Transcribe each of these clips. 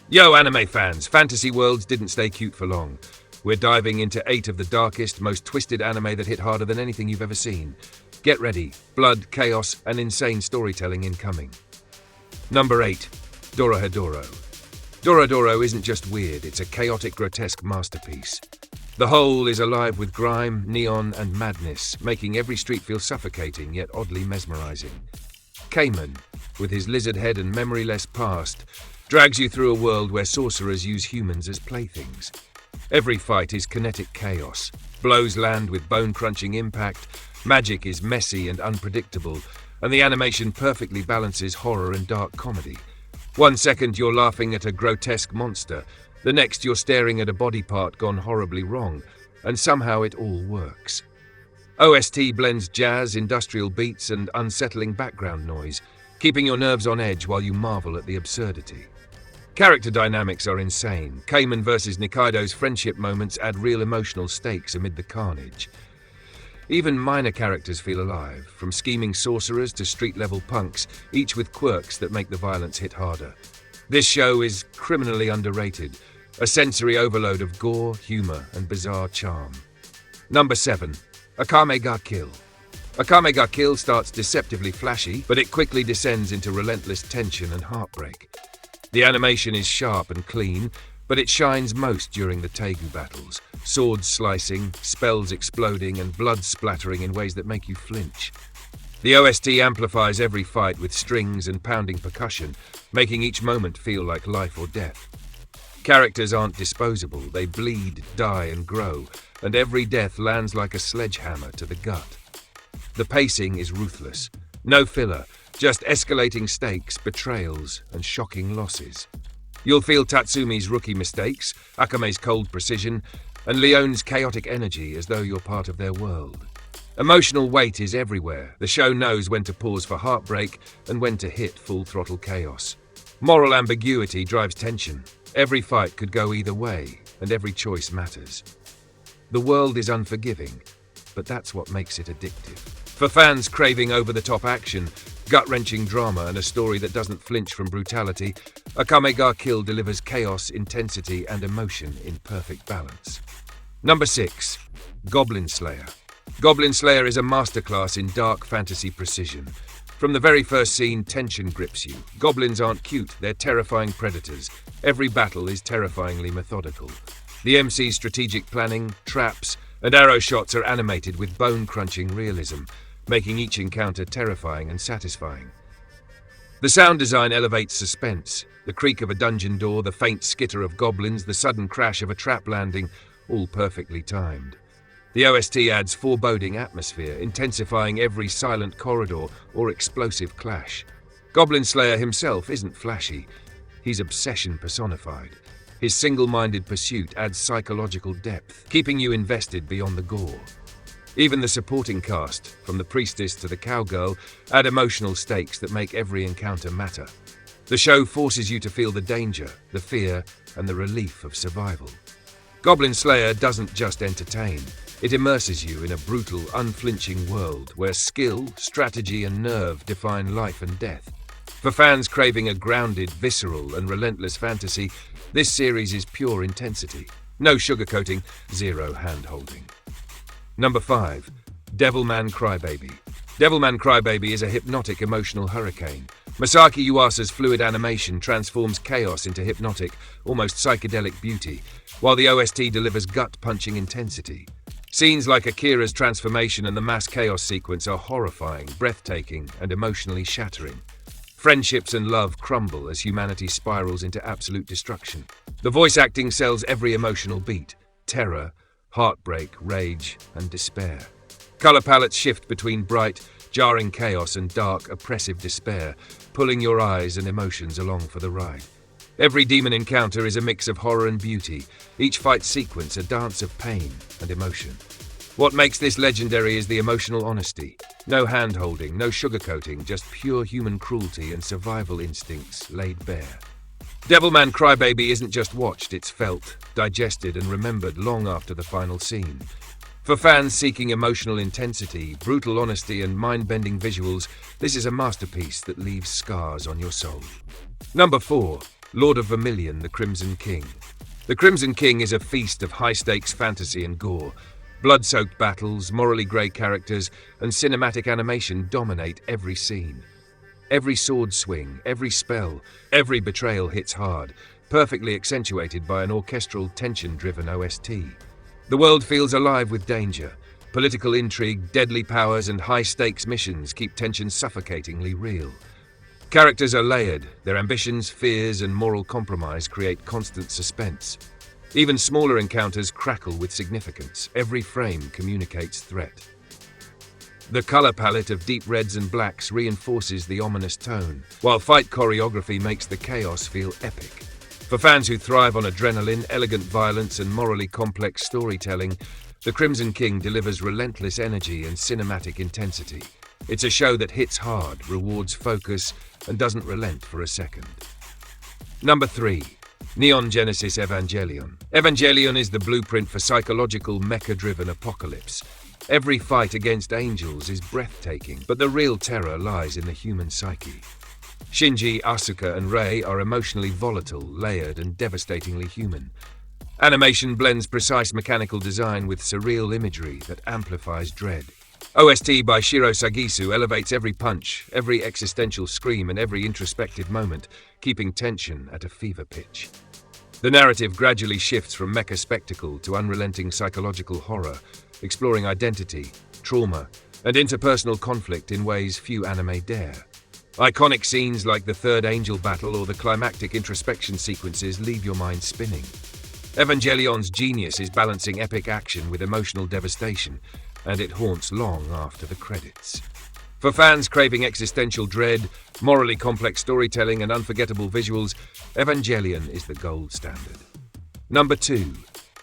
Yo, anime fans, fantasy worlds didn't stay cute for long. We're diving into 8 of the darkest, most twisted anime that hit harder than anything you've ever seen. Get ready, blood, chaos, and insane storytelling incoming. Number 8. Dorohedoro. Dorohedoro isn't just weird, it's a chaotic, grotesque masterpiece. The whole is alive with grime, neon, and madness, making every street feel suffocating yet oddly mesmerizing. Kamen, with his lizard head and memoryless past, drags you through a world where sorcerers use humans as playthings. Every fight is kinetic chaos. Blows land with bone-crunching impact, magic is messy and unpredictable, and the animation perfectly balances horror and dark comedy. One second you're laughing at a grotesque monster, the next you're staring at a body part gone horribly wrong, and somehow it all works. OST blends jazz, industrial beats, and unsettling background noise, keeping your nerves on edge while you marvel at the absurdity. Character dynamics are insane. Kamen versus Nikaido's friendship moments add real emotional stakes amid the carnage. Even minor characters feel alive, from scheming sorcerers to street-level punks, each with quirks that make the violence hit harder. This show is criminally underrated, a sensory overload of gore, humor, and bizarre charm. Number 7. Akame ga Kill. Akame ga Kill starts deceptively flashy, but it quickly descends into relentless tension and heartbreak. The animation is sharp and clean, but it shines most during the Teigu battles, swords slicing, spells exploding, and blood splattering in ways that make you flinch. The OST amplifies every fight with strings and pounding percussion, making each moment feel like life or death. Characters aren't disposable, they bleed, die, and grow, and every death lands like a sledgehammer to the gut. The pacing is ruthless. No filler, just escalating stakes, betrayals, and shocking losses. You'll feel Tatsumi's rookie mistakes, Akame's cold precision, and Leon's chaotic energy as though you're part of their world. Emotional weight is everywhere. The show knows when to pause for heartbreak and when to hit full-throttle chaos. Moral ambiguity drives tension. Every fight could go either way, and every choice matters. The world is unforgiving, but that's what makes it addictive. For fans craving over-the-top action, gut-wrenching drama, and a story that doesn't flinch from brutality, Akame ga Kill delivers chaos, intensity, and emotion in perfect balance. Number 6. Goblin Slayer. Goblin Slayer is a masterclass in dark fantasy precision. From the very first scene, tension grips you. Goblins aren't cute, they're terrifying predators. Every battle is terrifyingly methodical. The MC's strategic planning, traps, and arrow shots are animated with bone-crunching realism, making each encounter terrifying and satisfying. The sound design elevates suspense. The creak of a dungeon door, the faint skitter of goblins, the sudden crash of a trap landing, all perfectly timed. The OST adds foreboding atmosphere, intensifying every silent corridor or explosive clash. Goblin Slayer himself isn't flashy. He's obsession personified. His single-minded pursuit adds psychological depth, keeping you invested beyond the gore. Even the supporting cast, from the priestess to the cowgirl, add emotional stakes that make every encounter matter. The show forces you to feel the danger, the fear, and the relief of survival. Goblin Slayer doesn't just entertain. It immerses you in a brutal, unflinching world where skill, strategy, and nerve define life and death. For fans craving a grounded, visceral, and relentless fantasy, this series is pure intensity. No sugarcoating, zero hand-holding. Number 5. Devilman Crybaby. Devilman Crybaby is a hypnotic emotional hurricane. Masaki Yuasa's fluid animation transforms chaos into hypnotic, almost psychedelic beauty, while the OST delivers gut-punching intensity. Scenes like Akira's transformation and the mass chaos sequence are horrifying, breathtaking, and emotionally shattering. Friendships and love crumble as humanity spirals into absolute destruction. The voice acting sells every emotional beat: terror, heartbreak, rage, and despair. Color palettes shift between bright, jarring chaos and dark, oppressive despair, pulling your eyes and emotions along for the ride. Every demon encounter is a mix of horror and beauty, each fight sequence a dance of pain and emotion. What makes this legendary is the emotional honesty. No hand-holding, no sugarcoating, just pure human cruelty and survival instincts laid bare. Devilman Crybaby isn't just watched, it's felt, digested, and remembered long after the final scene. For fans seeking emotional intensity, brutal honesty, and mind-bending visuals, this is a masterpiece that leaves scars on your soul. Number 4. Lord of Vermilion, the Crimson King. The Crimson King is a feast of high-stakes fantasy and gore. Blood-soaked battles, morally grey characters, and cinematic animation dominate every scene. Every sword swing, every spell, every betrayal hits hard, perfectly accentuated by an orchestral, tension-driven OST. The world feels alive with danger. Political intrigue, deadly powers, and high-stakes missions keep tension suffocatingly real. Characters are layered. Their ambitions, fears, and moral compromise create constant suspense. Even smaller encounters crackle with significance. Every frame communicates threat. The color palette of deep reds and blacks reinforces the ominous tone, while fight choreography makes the chaos feel epic. For fans who thrive on adrenaline, elegant violence, and morally complex storytelling, The Crimson King delivers relentless energy and cinematic intensity. It's a show that hits hard, rewards focus, and doesn't relent for a second. Number 3. Neon Genesis Evangelion. Evangelion is the blueprint for psychological, mecha-driven apocalypse. Every fight against angels is breathtaking, but the real terror lies in the human psyche. Shinji, Asuka, and Rei are emotionally volatile, layered, and devastatingly human. Animation blends precise mechanical design with surreal imagery that amplifies dread. OST by Shiro Sagisu elevates every punch, every existential scream, and every introspective moment, keeping tension at a fever pitch. The narrative gradually shifts from mecha spectacle to unrelenting psychological horror, exploring identity, trauma, and interpersonal conflict in ways few anime dare. Iconic scenes like the Third Angel battle or the climactic introspection sequences leave your mind spinning. Evangelion's genius is balancing epic action with emotional devastation, and it haunts long after the credits. For fans craving existential dread, morally complex storytelling, and unforgettable visuals, Evangelion is the gold standard. Number 2.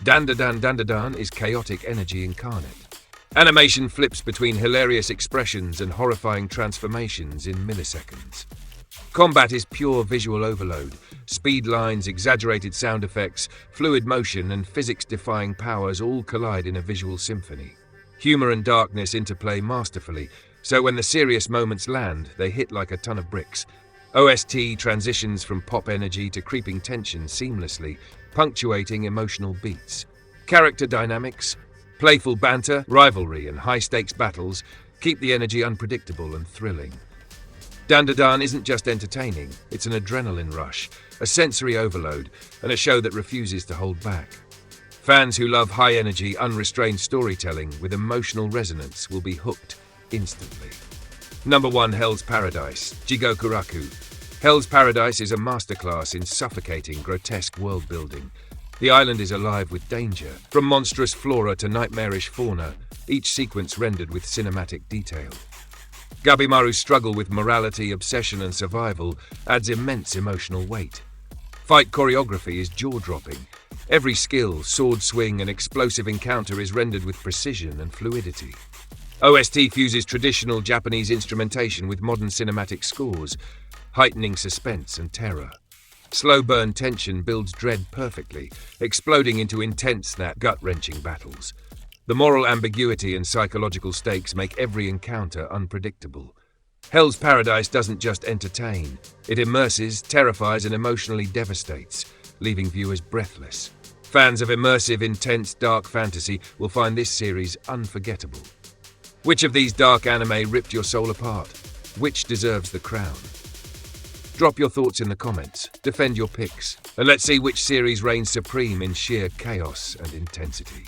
Dandadan is chaotic energy incarnate. Animation flips between hilarious expressions and horrifying transformations in milliseconds. Combat is pure visual overload. Speed lines, exaggerated sound effects, fluid motion, and physics-defying powers all collide in a visual symphony. Humor and darkness interplay masterfully, so when the serious moments land, they hit like a ton of bricks. OST transitions from pop energy to creeping tension seamlessly, punctuating emotional beats. Character dynamics, playful banter, rivalry, and high-stakes battles keep the energy unpredictable and thrilling. Dandadan isn't just entertaining, it's an adrenaline rush, a sensory overload, and a show that refuses to hold back. Fans who love high-energy, unrestrained storytelling with emotional resonance will be hooked instantly. Number 1. Hell's Paradise, Jigokuraku. Hell's Paradise is a masterclass in suffocating, grotesque world-building. The island is alive with danger. From monstrous flora to nightmarish fauna, each sequence rendered with cinematic detail. Gabimaru's struggle with morality, obsession, and survival adds immense emotional weight. Fight choreography is jaw-dropping. Every skill, sword swing, and explosive encounter is rendered with precision and fluidity. OST fuses traditional Japanese instrumentation with modern cinematic scores, heightening suspense and terror. Slow-burn tension builds dread perfectly, exploding into intense, gut-wrenching battles. The moral ambiguity and psychological stakes make every encounter unpredictable. Hell's Paradise doesn't just entertain, it immerses, terrifies, and emotionally devastates, leaving viewers breathless. Fans of immersive, intense, dark fantasy will find this series unforgettable. Which of these dark anime ripped your soul apart? Which deserves the crown? Drop your thoughts in the comments, defend your picks, and let's see which series reigns supreme in sheer chaos and intensity.